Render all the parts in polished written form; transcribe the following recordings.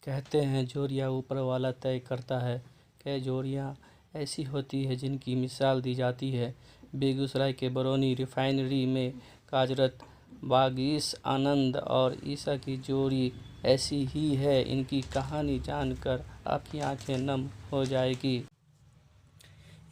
कहते हैं जोरियां ऊपर वाला तय करता है। कई जोरियां ऐसी होती है जिनकी मिसाल दी जाती है। बेगूसराय के बरौनी रिफाइनरी में कार्यरत वागीश आनंद और ईसा की जोड़ी ऐसी ही है। इनकी कहानी जानकर आपकी आंखें नम हो जाएगी।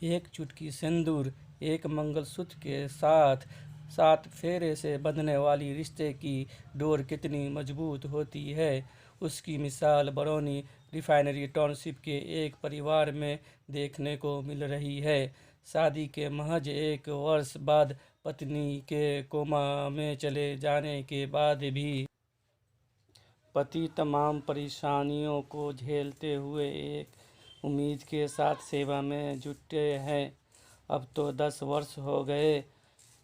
एक चुटकी सिंदूर, एक मंगलसूत्र के साथ 7 फेरे से बंधने वाली रिश्ते की डोर कितनी मजबूत होती है, उसकी मिसाल बरौनी रिफाइनरी टाउनशिप के एक परिवार में देखने को मिल रही है। शादी के महज 1 वर्ष बाद पत्नी के कोमा में चले जाने के बाद भी पति तमाम परेशानियों को झेलते हुए एक उम्मीद के साथ सेवा में जुटे हैं। अब तो 10 वर्ष हो गए।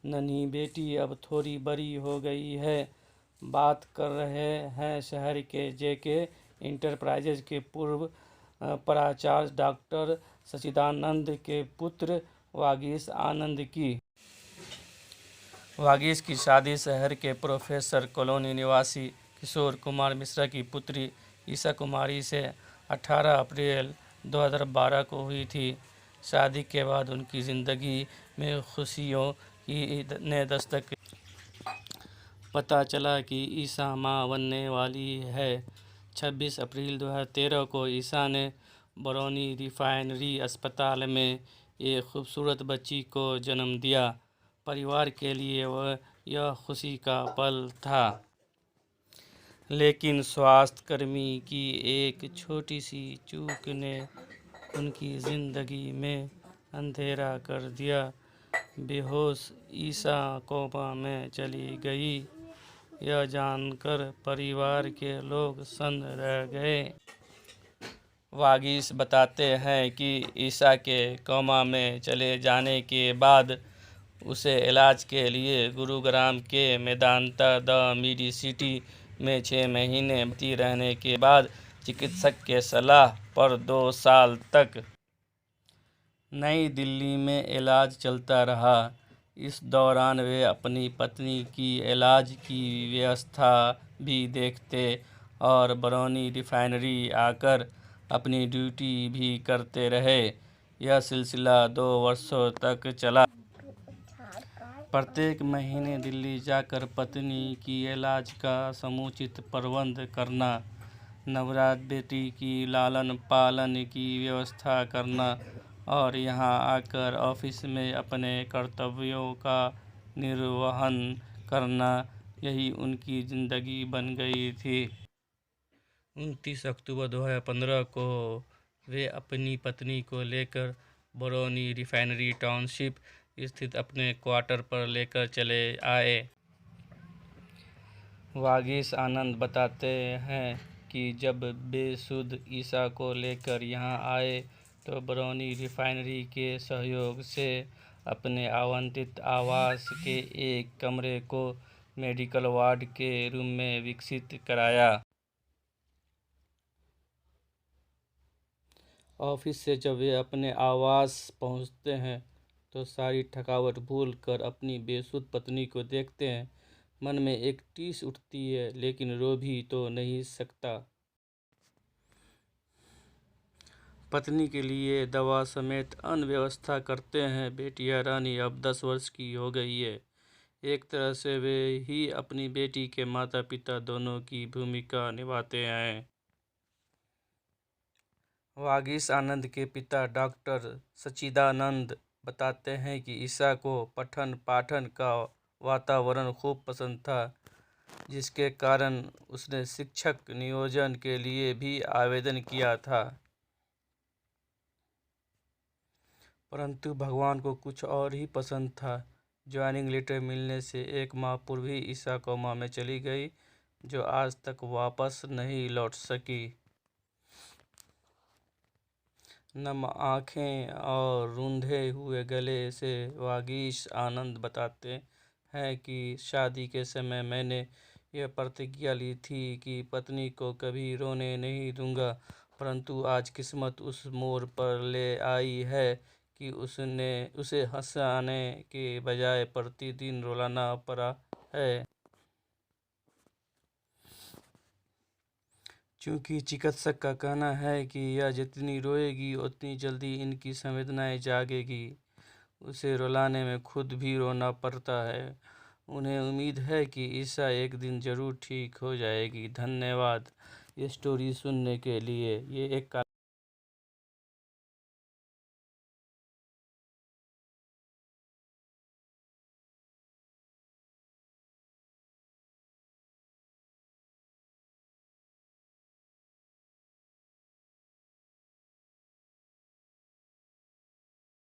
नन्ही बेटी अब थोड़ी बड़ी हो गई है। बात कर रहे हैं शहर के जेके इंटरप्राइजेज के पूर्व प्राचार्य डॉक्टर सच्चिदानंद के पुत्र वागीश आनंद की। वागीश की शादी शहर के प्रोफेसर कॉलोनी निवासी किशोर कुमार मिश्रा की पुत्री ईसा कुमारी से 18 अप्रैल 2012 को हुई थी। शादी के बाद उनकी ज़िंदगी में खुशियों की ने दस्तक। पता चला कि ईसा मां बनने वाली है। 26 अप्रैल 2013 को ईसा ने बरौनी रिफाइनरी अस्पताल में एक खूबसूरत बच्ची को जन्म दिया। परिवार के लिए वह यह खुशी का पल था। लेकिन स्वास्थ्यकर्मी की एक छोटी सी चूक ने उनकी ज़िंदगी में अंधेरा कर दिया। बेहोश ईसा कोमा में चली गई। यह जानकर परिवार के लोग सन्न रह गए। वागीश बताते हैं कि ईसा के कोमा में चले जाने के बाद उसे इलाज के लिए गुरुग्राम के मेदांता द मेडिसिटी में 6 महीने भर्ती रहने के बाद चिकित्सक के सलाह पर 2 साल तक नई दिल्ली में इलाज चलता रहा। इस दौरान वे अपनी पत्नी की इलाज की व्यवस्था भी देखते और बरौनी रिफाइनरी आकर अपनी ड्यूटी भी करते रहे। यह सिलसिला 2 वर्षों तक चला। प्रत्येक महीने दिल्ली जाकर पत्नी की इलाज का समुचित प्रबंध करना, नवजात बेटी की लालन पालन की व्यवस्था करना और यहाँ आकर ऑफिस में अपने कर्तव्यों का निर्वहन करना, यही उनकी ज़िंदगी बन गई थी। 29 अक्टूबर 2015 को वे अपनी पत्नी को लेकर बरौनी रिफाइनरी टाउनशिप स्थित अपने क्वार्टर पर लेकर चले आए। वागीश आनंद बताते हैं कि जब बेसुध ईसा को लेकर यहाँ आए तो बरौनी रिफाइनरी के सहयोग से अपने आवंटित आवास के एक कमरे को मेडिकल वार्ड के रूम में विकसित कराया। ऑफिस से जब वे अपने आवास पहुंचते हैं तो सारी थकावट भूल कर अपनी बेसुध पत्नी को देखते हैं। मन में एक टीस उठती है, लेकिन रो भी तो नहीं सकता। पत्नी के लिए दवा समेत अन्य व्यवस्था करते हैं। बेटिया रानी अब 10 वर्ष की हो गई है। एक तरह से वे ही अपनी बेटी के माता पिता दोनों की भूमिका निभाते हैं। वागीश आनंद के पिता डॉक्टर सच्चिदानंद बताते हैं कि ईसा को पठन पाठन का वातावरण खूब पसंद था, जिसके कारण उसने शिक्षक नियोजन के लिए भी आवेदन किया था। परंतु भगवान को कुछ और ही पसंद था। ज्वाइनिंग लेटर मिलने से 1 माह पूर्व ही ईसा कोमा में चली गई, जो आज तक वापस नहीं लौट सकी। नम आँखें और रूंधे हुए गले से वागीश आनंद बताते हैं कि शादी के समय मैंने यह प्रतिज्ञा ली थी कि पत्नी को कभी रोने नहीं दूंगा, परंतु आज किस्मत उस मोड़ पर ले आई है कि उसे हंसाने के बजाय प्रतिदिन रुलाना पड़ा है। क्योंकि चिकित्सक का कहना है कि यह जितनी रोएगी उतनी जल्दी इनकी संवेदनाएं जागेगी। उसे रुलाने में खुद भी रोना पड़ता है। उन्हें उम्मीद है कि ईशा एक दिन ज़रूर ठीक हो जाएगी। धन्यवाद ये स्टोरी सुनने के लिए। ये एक